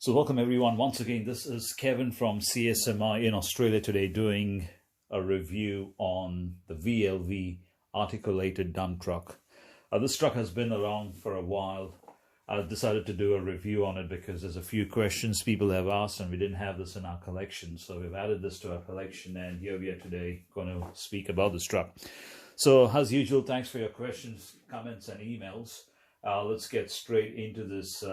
So welcome everyone. Once again, this is Kevin from CSMI in Australia today doing a review on the VLV Articulated dump truck. This truck has been around for a while. I decided to do a review on it because there's a few questions people have asked and we didn't have this in our collection. So we've added this to our collection and here we are today going to speak about this truck. So as usual, thanks for your questions, comments and emails. Let's get straight into this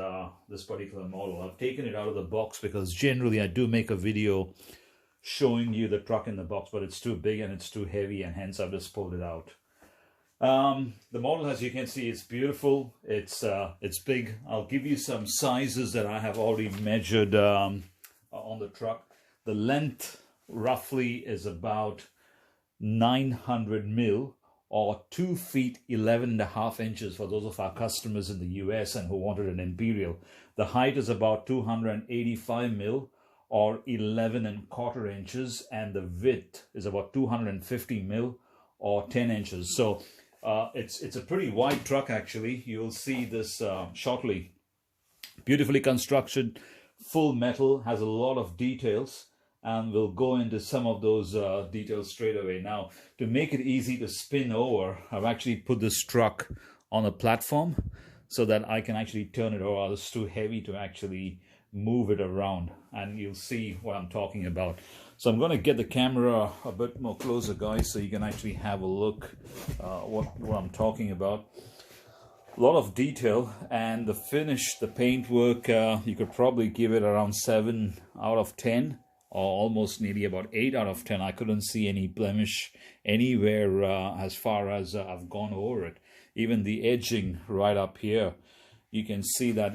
this particular model. I've taken it out of the box because generally I do make a video showing you the truck in the box, but it's too big and it's too heavy, and hence I've just pulled it out. The model, as you can see, is beautiful. It's big. I'll give you some sizes that I have already measured on the truck. The length roughly is about 900 mil. Or 2 feet 11.5 inches for those of our customers in the US and who wanted an Imperial. The height is about 285 mil or 11.25 inches, and the width is about 250 mil or 10 inches. So it's a pretty wide truck actually. You'll see this shortly. Beautifully constructed, full metal, has a lot of details. And we'll go into some of those details straight away. Now, to make it easy to spin over, I've actually put this truck on a platform so that I can actually turn it over. It's too heavy to actually move it around, and you'll see what I'm talking about. So I'm going to get the camera a bit more closer, guys, so you can actually have a look what I'm talking about. A lot of detail, and the finish, the paintwork, you could probably give it around 7 out of 10. Or almost nearly about 8 out of 10. I couldn't see any blemish anywhere as far as I've gone over it. Even the edging right up here, you can see that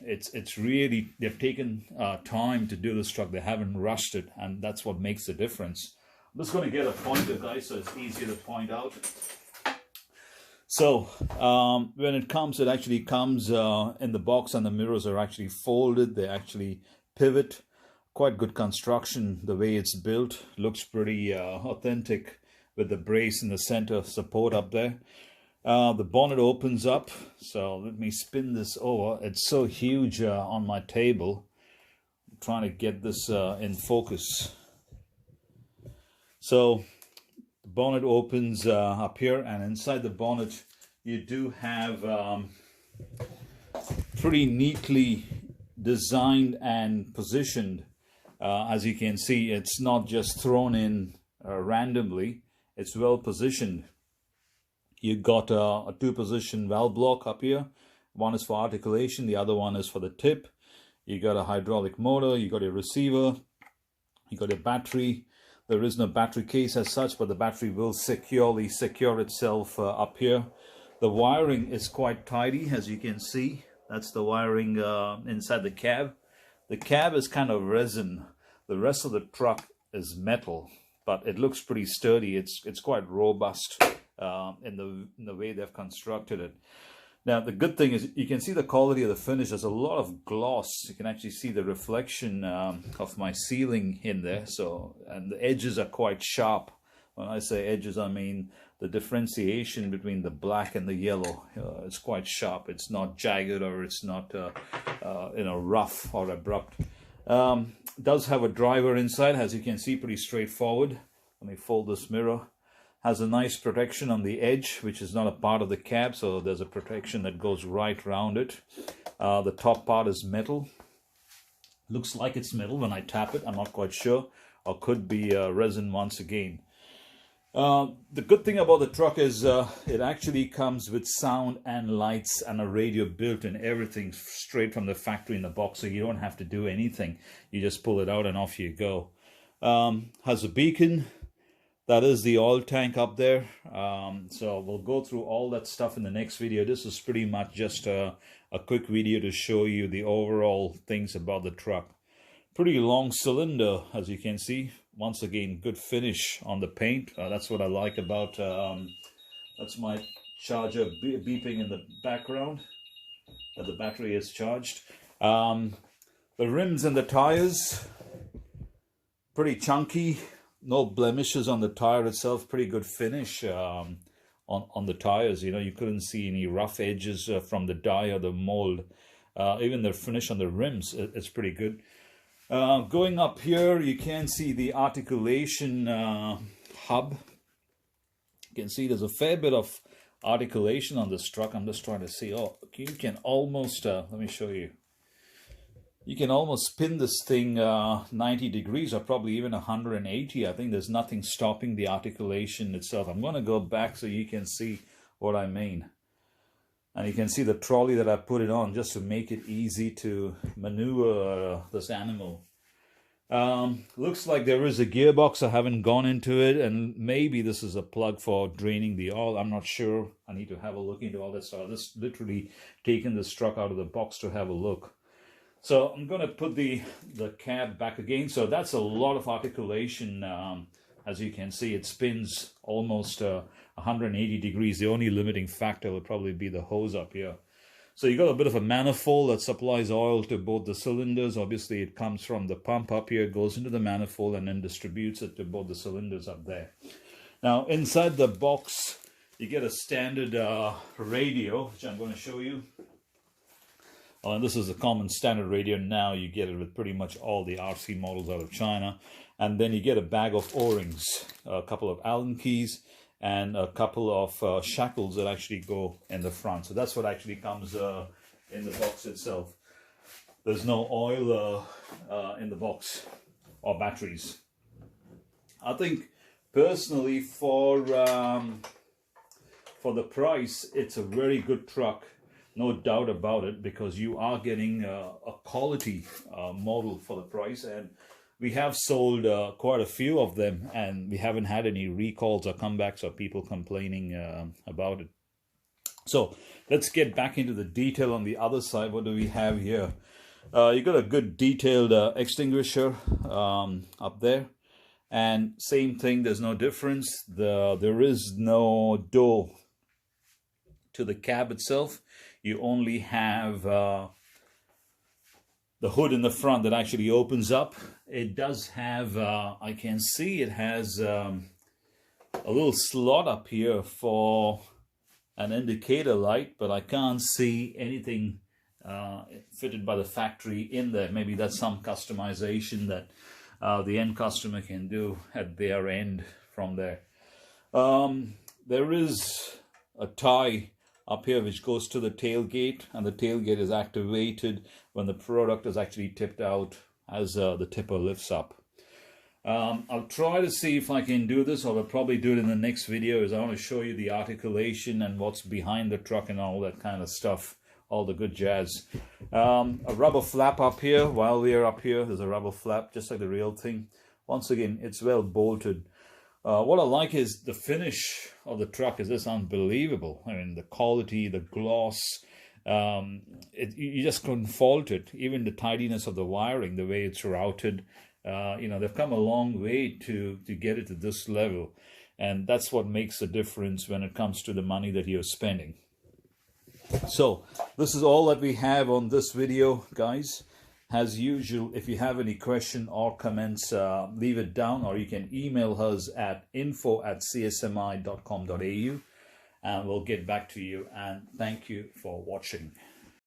it's really, they've taken time to do this truck. They haven't rushed it, and that's what makes the difference. I'm just going to get a pointer, guys, so it's easier to point out. So when it comes, it actually comes in the box, and the mirrors are actually folded. They actually pivot. Quite good construction. The way it's built looks pretty authentic with the brace in the center support up there. The bonnet opens up, so let me spin this over. It's so huge on my table. I'm trying to get this in focus. So the bonnet opens up here, and inside the bonnet you do have pretty neatly designed and positioned. As you can see, it's not just thrown in randomly. It's well positioned. You've got a two-position valve block up here. One is for articulation, the other one is for the tip. You got a hydraulic motor, you got a receiver, you got a battery. There is no battery case as such, but the battery will securely secure itself up here. The wiring is quite tidy, as you can see. That's the wiring inside the cab. The cab is kind of resin. The rest of the truck is metal, but it looks pretty sturdy. It's quite robust in the way they've constructed it. Now, the good thing is you can see the quality of the finish. There's a lot of gloss. You can actually see the reflection of my ceiling in there. So, and the edges are quite sharp. When I say edges, I mean the differentiation between the black and the yellow is quite sharp. It's not jagged, or it's not rough or abrupt. Does have a driver inside, as you can see, pretty straightforward. Let me fold this mirror. Has a nice protection on the edge, which is not a part of the cab, so there's a protection that goes right around it. The top part is metal. Looks like it's metal when I tap it. I'm not quite sure, or could be resin once again. The good thing about the truck is it actually comes with sound and lights and a radio built in, everything straight from the factory in the box, so you don't have to do anything. You just pull it out and off you go. Has a beacon. That is the oil tank up there. So we'll go through all that stuff in the next video. This is pretty much just a quick video to show you the overall things about the truck. Pretty long cylinder, as you can see. Once again, good finish on the paint. That's what I like about, that's my charger beeping in the background, that the battery is charged. The rims and the tires, pretty chunky. No blemishes on the tire itself. Pretty good finish on the tires. You know, you couldn't see any rough edges from the dye or the mold. Even the finish on the rims, it's pretty good. Going up here, you can see the articulation hub. You can see there's a fair bit of articulation on this truck. I'm just trying to see. Oh, you can almost, let me show you. You can almost spin this thing 90 degrees or probably even 180. I think there's nothing stopping the articulation itself. I'm going to go back so you can see what I mean. And you can see the trolley that I put it on just to make it easy to maneuver this animal. Looks like there is a gearbox. I haven't gone into it, and maybe this is a plug for draining the oil. I'm not sure. I need to have a look into all that stuff. I've just literally taken this truck out of the box to have a look. So I'm going to put the cab back again. So that's a lot of articulation. As you can see, it spins almost 180 degrees. The only limiting factor would probably be the hose up here. So you got a bit of a manifold that supplies oil to both the cylinders. Obviously, it comes from the pump up here, goes into the manifold, and then distributes it to both the cylinders up there. Now, inside the box, you get a standard radio, which I'm going to show you. And this is a common standard radio now. You get it with pretty much all the RC models out of China. And then you get a bag of O-rings, a couple of Allen keys, and a couple of shackles that actually go in the front. So that's what actually comes in the box itself. There's no oil in the box or batteries. I think personally for the price, it's a very good truck. No doubt about it, because you are getting a quality model for the price, and we have sold quite a few of them, and we haven't had any recalls or comebacks or people complaining about it. So let's get back into the detail on the other side. What do we have here? You got a good detailed extinguisher up there, and same thing. There's no difference. There is no door to the cab itself. You only have the hood in the front that actually opens up. It does have, I can see it has a little slot up here for an indicator light, but I can't see anything fitted by the factory in there. Maybe that's some customization that the end customer can do at their end from there. There is a tie up here which goes to the tailgate, and the tailgate is activated when the product is actually tipped out as the tipper lifts up. I'll try to see if I can do this, or I'll probably do it in the next video, as I want to show you the articulation and what's behind the truck and all that kind of stuff, all the good jazz. A rubber flap up here. While we are up here, there's a rubber flap just like the real thing. Once again, it's well bolted. What I like is the finish of the truck is just unbelievable. I mean, the quality, the gloss, you just couldn't fault it. Even the tidiness of the wiring, the way it's routed, they've come a long way to get it to this level. And that's what makes a difference when it comes to the money that you're spending. So this is all that we have on this video, guys. As usual, if you have any question or comments, leave it down, or you can email us at info@csmi.com.au, and we'll get back to you. And thank you for watching.